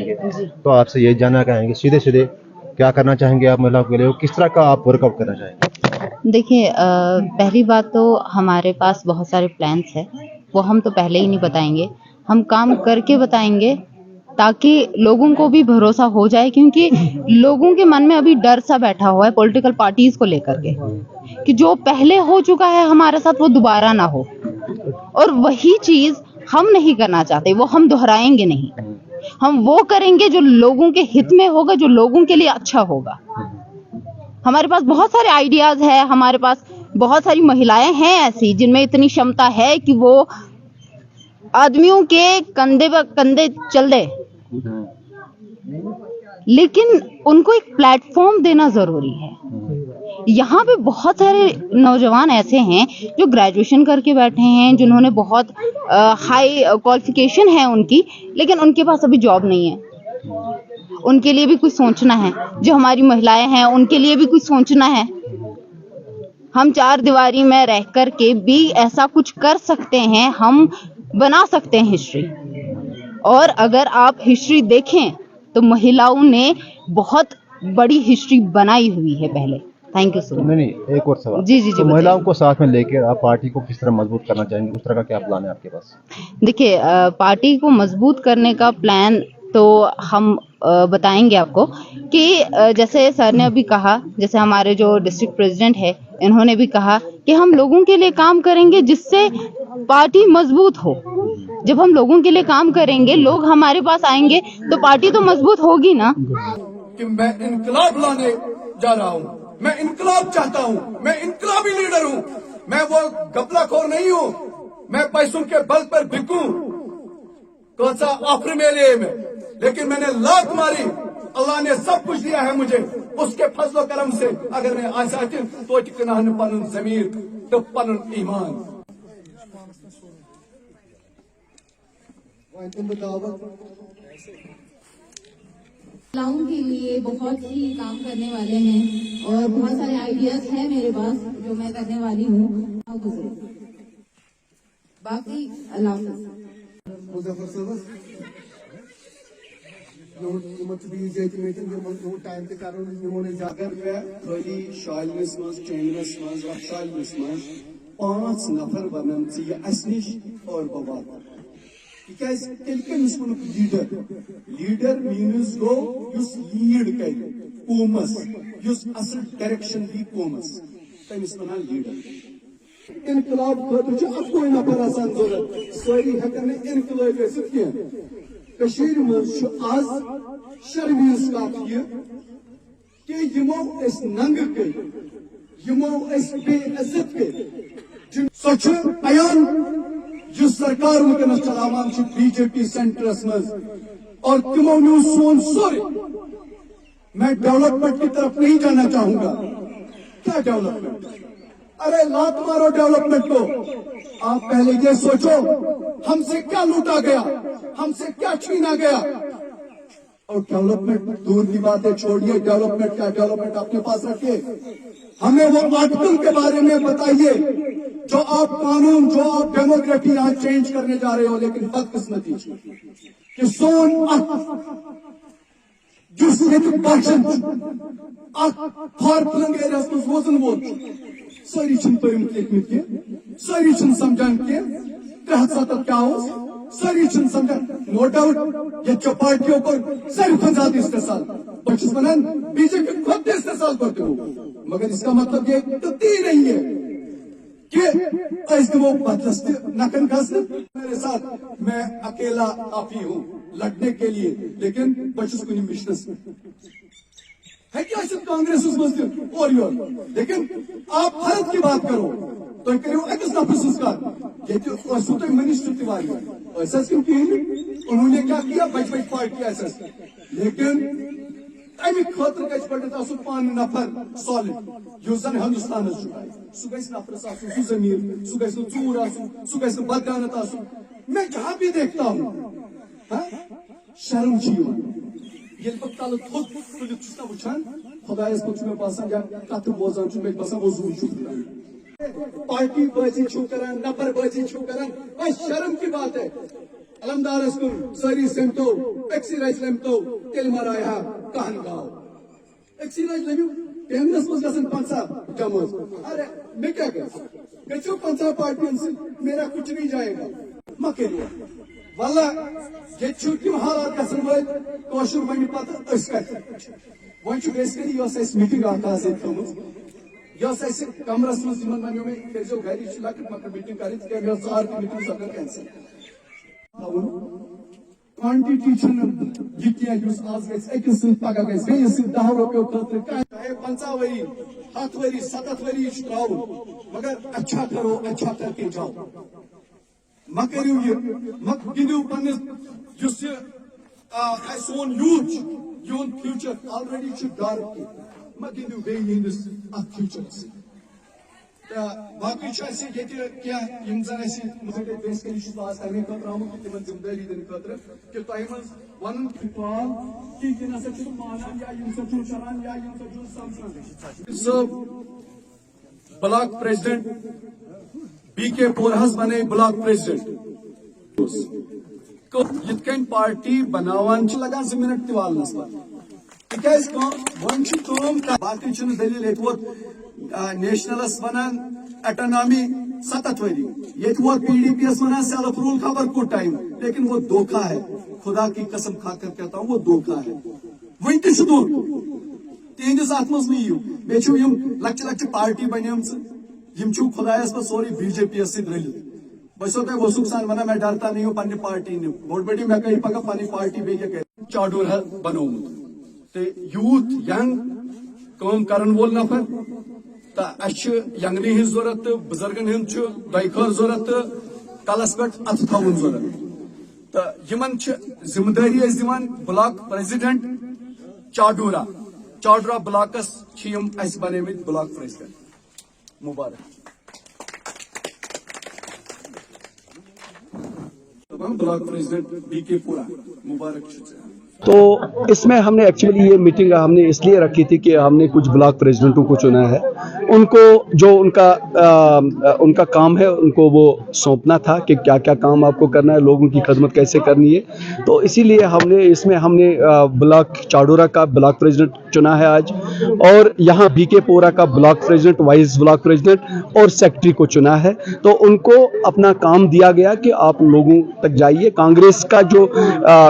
चाहेंगे, तो आपसे ये जानना चाहेंगे सीधे सीधे क्या करना चाहेंगे आप महिलाओं के लिए, किस तरह का आप वर्कआउट करना चाहेंगे? देखिए, पहली बात तो हमारे पास बहुत सारे प्लान्स हैं, वो हम तो पहले ही नहीं बताएंगे, हम काम करके बताएंगे ताकि लोगों को भी भरोसा हो जाए, क्योंकि लोगों के मन में अभी डर सा बैठा हुआ है पॉलिटिकल पार्टीज को लेकर के कि जो पहले हो चुका है हमारे साथ वो दोबारा ना हो, और वही चीज हम नहीं करना चाहते, वो हम दोहराएंगे नहीं। हम वो करेंगे जो लोगों के हित में होगा, जो लोगों के लिए अच्छा होगा। हमारे पास बहुत सारे आइडियाज है, हमारे पास बहुत सारी महिलाएं हैं ऐसी जिनमें इतनी क्षमता है कि वो आदमियों के कंधे पर कंधे चल दे, लेकिन उनको एक प्लेटफॉर्म देना जरूरी है। यहाँ पे बहुत सारे नौजवान ऐसे हैं जो ग्रेजुएशन करके बैठे हैं, जिन्होंने बहुत हाई क्वालिफिकेशन है उनकी, लेकिन उनके पास अभी जॉब नहीं है। उनके लिए भी कुछ सोचना है। जो हमारी महिलाएं हैं उनके लिए भी कुछ सोचना है। हम चार दीवारी में रह कर के भी ऐसा कुछ कर सकते हैं, हम बना सकते हैं हिस्ट्री। और अगर आप हिस्ट्री देखें तो महिलाओं ने बहुत बड़ी हिस्ट्री बनाई हुई है पहले। Thank you so much. नहीं, एक और सवाल। जी, तो महिलाओं को साथ में लेकर आप पार्टी को किस तरह मजबूत करना चाहेंगे, उस तरह का क्या प्लान है आपके पास? देखिए, पार्टी को मजबूत करने का प्लान तो हम बताएंगे आपको कि जैसे सर ने अभी कहा, जैसे हमारे जो डिस्ट्रिक्ट प्रेसिडेंट है इन्होंने भी कहा कि हम लोगों के लिए काम करेंगे जिससे पार्टी मजबूत हो। जब हम लोगों के लिए काम करेंगे, लोग हमारे पास आएंगे, तो पार्टी तो मजबूत होगी ना। कि मैं इनकलाब लाने जा रहा हूँ, मैं इनकलाब चाहता हूँ, मैं इनकलाबी लीडर हूँ, मैं वो गपलाखोर नहीं हूँ, मैं पैसों के बल पर बिकूं, कोसा ऑफर मेले में, लेकिन मैंने लात मारी, अल्लाह ने सब कुछ दिया है मुझे, उसके फजलो करम से अगर मैं आजाद तो टिकना पन जमीर तो पन ईमान। महिलाओं के लिए बहुत ही काम करने वाले हैं और बहुत सारे आइडियाज हैं मेरे पास जो मैं करने वाली हूँ। बाकी अल्लाह पांच नफर बनन निश और बवाल leader leader means go use lead कर कौमस युस असल डायरेक्शन दी कौमस तमिस वनान लीडर। इनकलाब खुद अकोई नफर आसान जरूरत, सारी हेकन इनकलाब कशीर मज आज शर्मीज कथ यह कि यमो अस नंग कर, यमो अस बेइज्जत कर, सो अयान जो सरकार वनस चलावान बीजेपी सेंटरस मज और तिमो न्यू सोन सोरे। मैं डेवलपमेंट की तरफ नहीं जाना चाहूंगा। क्या डेवलपमेंट? अरे लात मारो डेवलपमेंट को। आप पहले ये सोचो हमसे क्या लूटा गया, हमसे क्या छीना गया। और डेवलपमेंट दूर की बातें छोड़िए, डेवलपमेंट क्या, डेवलपमेंट अपने पास रखिए। हमें वो आर्टिकल के बारे में बताइए जो आप कानून, जो आप डेमोक्रेसी यहाँ चेंज करने जा रहे हो, लेकिन बदकिस्मती कि सोन जुस बचन फॉर्फलंग एरियास मज रोजन वोल सारी पर्मत लिखमत कह, सारी समझान कह 370 क्या सारी समझान। नो डाउट ये पार्टियों को सारी ज्यादा इस्तेसाल, बस वन बीजेपी खुद इस्तेसाल करते हो, मगर इसका मतलब ये तब्दील नहीं है कि वो बदलस्त नकन खसने। मेरे साथ मैं अकेला काफी हूँ लड़ने के लिए, लेकिन बचस कुछ मिशनस है क्या कांग्रेस और योर, लेकिन आप भारत की बात करो तो करो अकिस नफर संस्कार ये मिनिस्टर तिवारी उन्होंने क्या किया, बच बच पार्टी ऐसा, लेकिन अमिक खतर गज पे पान नफर सॉलिड युस जन हिंदुस्तान सह गज नफरस सह जमीर, सह गज चूर सह गज बददानत। मैं जहां भी देखता हूँ शर्म ये तल थोद तुलित वुचान खुदायस पे बसान या कथ बोजान मे बसान वो जूर पार्टी बाजी छू करान, नफर बाजी छू करान, बस शर्म की बात है। अलमदार सारी सेमतो एक्सीराइज लेमतो तेल मराया कहन गाँव एक्सीराइज लेमू कैमरस मज गसन 50 जमोज अरे मैं क्या कर गचो 50 पार्टियों से मेरा कुछ नहीं जाएगा मकेरिया वाला ये छुट्टी हालात गसन वाल कोशुर बनी पता अस्कत वन छु बेसिकली यो सेस मीटिंग आका से थमस यो सेस कमरस मज जिमन बनियो में केजो गाड़ी छु लकट मकर मीटिंग करी के यो सार की मीटिंग सकर कैंसिल क्वांटिटी ये आज गस पगह गस बेस 10 रुपये खतर चाहे 50 वरी 7 वरी 7 वरी त्रो मगर अच्छा करो अच्छा करके जाओ म करू ये म गिंदू पन्निस सोन यूथ फ्यूचर ऑलरेडी डार्क म गिंदू बे यिंदिस फ्यूचर बाकी क्या बेसिकली पास करने तम जिम्मेदारी दिन खतर कि तुम वन कि मानान या सब ब्लॉक प्रेसिडेंट BK पोरहस बने ब्लॉक प्रेसिडेंट ये पार्टी बनावान लगा 2 मिनट तवालनस तिकाज वन बाकी दलील ये नेशनलस वनान एटोनॉमी 7 वरी ये PDP वनान सेल्फ रूल खबर को टाइम लेकिन वो धोखा है खुदा की कसम खाकर कहता हूँ वो धोखा है वही तिहंदिस अत मज मे लक्च लक्च पार्टी बनेम खुदायस पे सोरी BJP रलित बस तुम वसूख सान वन मैं डरता नहीं हूँ पन्नी पार्टी ने बोड़ बड़ी मैं कही पगह पन्नी पार्टी बे चाडूर बनोमुत यूथ यंग कम करन वोल नफर तो यंगनी हज जरूरत बुजुर्गन हज दखर जरूरत कलस पे अथ थवन जरूरत तो इन जिम्मेदारी दिवान ब्लॉक प्रेसिडेंट चाडूरा ब्लॉकस बने ब्लॉक प्रेसिडेंट मुबारक ब्लॉक प्रेसिडेंट BK पूरा मुबारक। तो इसमें हमने एक्चुअली ये मीटिंग हमने इसलिए रखी थी कि हमने कुछ ब्लॉक प्रेसिडेंटों को चुना है, उनको जो उनका काम है उनको वो सौंपना था कि क्या क्या काम आपको करना है, लोगों की खदमत कैसे करनी है। तो इसीलिए हमने ब्लॉक चाडूरा का ब्लॉक प्रेसिडेंट चुना है आज, और यहाँ BK पोरा का block president, vice block president और सेक्रेटरी को चुना है। तो उनको अपना काम दिया गया कि आप लोगों तक जाइए, कांग्रेस का जो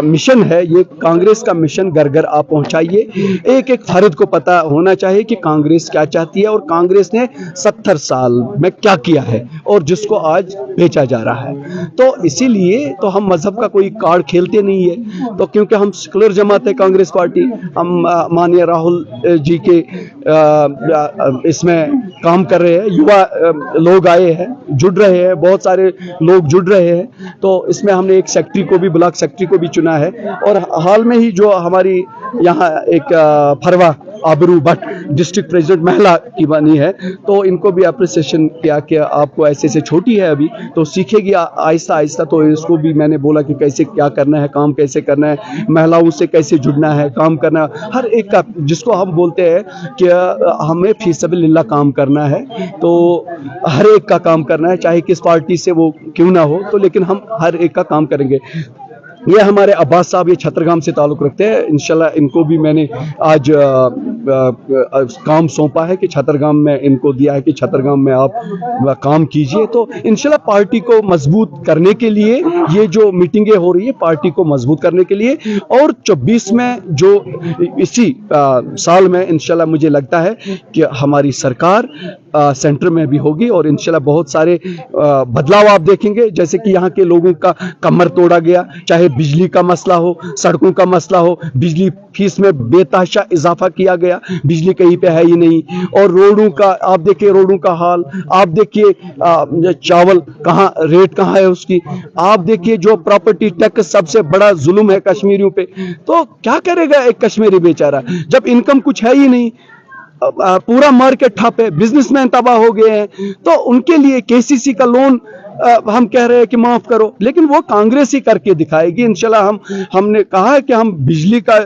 मिशन है, ये कांग्रेस का मिशन घर घर आप पहुंचाइए। एक एक फर्द को पता होना चाहिए कि कांग्रेस क्या चाहती है और कांग्रेस ने 70 साल में क्या किया है और जिसको आज बेचा जा रहा है। तो इसीलिए तो हम मजहब का कोई कार्ड खेलते नहीं है, तो क्योंकि हम सेकुलर जमात है कांग्रेस पार्टी, हम माननीय राहुल जी के इसमें काम कर रहे हैं, युवा लोग आए हैं, जुड़ रहे हैं, बहुत सारे लोग जुड़ रहे हैं। तो इसमें हमने एक सेक्रेटरी को भी, ब्लॉक सेक्रेटरी को भी चुना है। और हाल में ही जो हमारी यहाँ एक फरवा आबरू भट्ट डिस्ट्रिक्ट प्रेसिडेंट महिला की बनी है, तो इनको भी अप्रिसिएशन किया कि आपको ऐसे छोटी है अभी तो सीखेगी आहिस्ता आहिस्ता। तो इसको भी मैंने बोला कि कैसे क्या करना है, काम कैसे करना है, महिलाओं से कैसे जुड़ना है, काम करना है, हर एक का, जिसको हम बोलते हैं कि हमें फी सबीलिल्लाह काम करना है, तो हर एक का काम करना है, चाहे किस पार्टी से वो क्यों ना हो, तो लेकिन हम हर एक का काम करेंगे। ये हमारे अब्बास साहब ये छतरगाम से ताल्लुक़ रखते हैं, इंशाल्लाह इनको भी मैंने आज काम सौंपा है कि छतरगाम में इनको दिया है कि छतरगाम में आप काम कीजिए। तो इंशाल्लाह पार्टी को मजबूत करने के लिए ये जो मीटिंगें हो रही है, पार्टी को मजबूत करने के लिए, और 24 में जो इसी साल में इंशाल्लाह मुझे लगता है कि हमारी सरकार सेंटर में भी होगी और इंशाल्लाह बहुत सारे बदलाव आप देखेंगे। जैसे कि यहाँ के लोगों का कमर तोड़ा गया, चाहे बिजली का मसला हो, सड़कों का मसला हो, बिजली फीस में बेतहाशा इजाफा किया गया, बिजली कहीं पे है ही नहीं। और रोडों का आप देखिए, रोडों का हाल आप देखिए, चावल कहाँ, रेट कहाँ है उसकी, आप देखिए जो प्रॉपर्टी टैक्स सबसे बड़ा जुल्म है कश्मीरियों पे। तो क्या करेगा एक कश्मीरी बेचारा जब इनकम कुछ है ही नहीं, पूरा मार्केट ठप है, बिजनेसमैन तबाह हो गए हैं। तो उनके लिए KCC का लोन हम कह रहे हैं कि माफ करो, लेकिन वो कांग्रेस ही करके दिखाएगी इंशाल्लाह। हमने कहा है कि हम बिजली का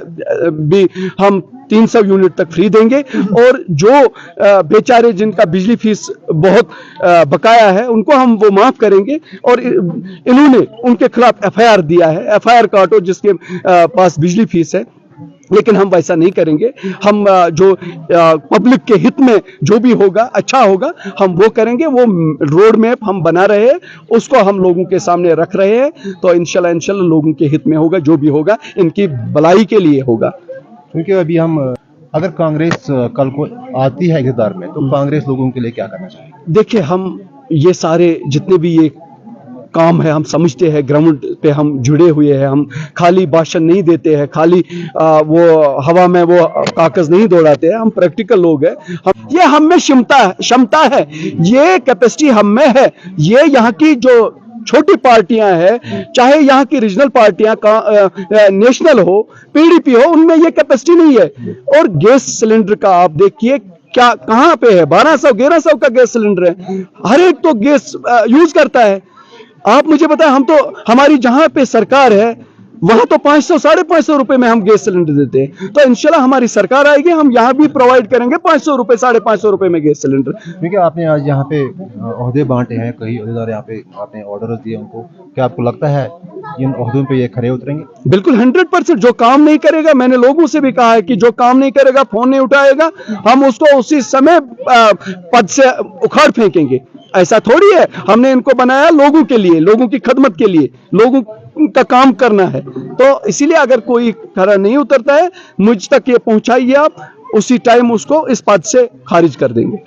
भी हम 300 यूनिट तक फ्री देंगे, और जो बेचारे जिनका बिजली फीस बहुत बकाया है उनको हम वो माफ करेंगे। और इन्होंने उनके खिलाफ एफआईआर दिया है, एफआईआर काटो जिसके पास बिजली फीस है, लेकिन हम वैसा नहीं करेंगे। हम जो पब्लिक के हित में जो भी होगा अच्छा होगा हम वो करेंगे। वो रोड मैप हम बना रहे हैं, उसको हम लोगों के सामने रख रहे हैं, तो इंशाल्लाह लोगों के हित में होगा, जो भी होगा इनकी भलाई के लिए होगा। क्योंकि अभी हम अगर कांग्रेस कल को आती है इक़्तिदार में, तो कांग्रेस लोगों के लिए क्या करना चाहेगी? देखिए, हम ये सारे जितने भी ये काम है हम समझते हैं, ग्राउंड पे हम जुड़े हुए हैं, हम खाली भाषण नहीं देते हैं, खाली वो हवा में वो कागज नहीं दौड़ाते हैं, हम प्रैक्टिकल लोग हैं। ये हम में क्षमता है, ये कैपेसिटी हम में है। ये यहाँ की जो छोटी पार्टियां हैं, चाहे यहाँ की रीजनल पार्टियां नेशनल हो, पीडीपी हो, उनमें ये कैपेसिटी नहीं है। और गैस सिलेंडर का आप देखिए क्या कहाँ पे है, 1200-1100 का गैस सिलेंडर है, हर एक तो गैस यूज करता है। आप मुझे बताएं, हम तो हमारी जहां पे सरकार है वहां तो 500-550 रुपए में हम गैस सिलेंडर देते हैं। तो इंशाल्लाह हमारी सरकार आएगी, हम यहाँ भी प्रोवाइड करेंगे 500 रुपए 550 रुपए में गैस सिलेंडर। क्योंकि आपने आज यहाँ पे ओहदे बांटे हैं, कई ओहदेदार यहाँ पे आपने ऑर्डर दिए उनको, क्या आपको लगता है इन ओहदों पे ये खरे उतरेंगे? बिल्कुल 100%। जो काम नहीं करेगा, मैंने लोगों से भी कहा है कि जो काम नहीं करेगा, फोन नहीं उठाएगा, हम उसको उसी समय पद से उखाड़ फेंकेंगे। ऐसा थोड़ी है, हमने इनको बनाया लोगों के लिए, लोगों की खदमत के लिए, लोगों का काम करना है। तो इसीलिए अगर कोई खरा नहीं उतरता है, मुझ तक ये पहुंचाइए आप, उसी टाइम उसको इस पद से खारिज कर देंगे।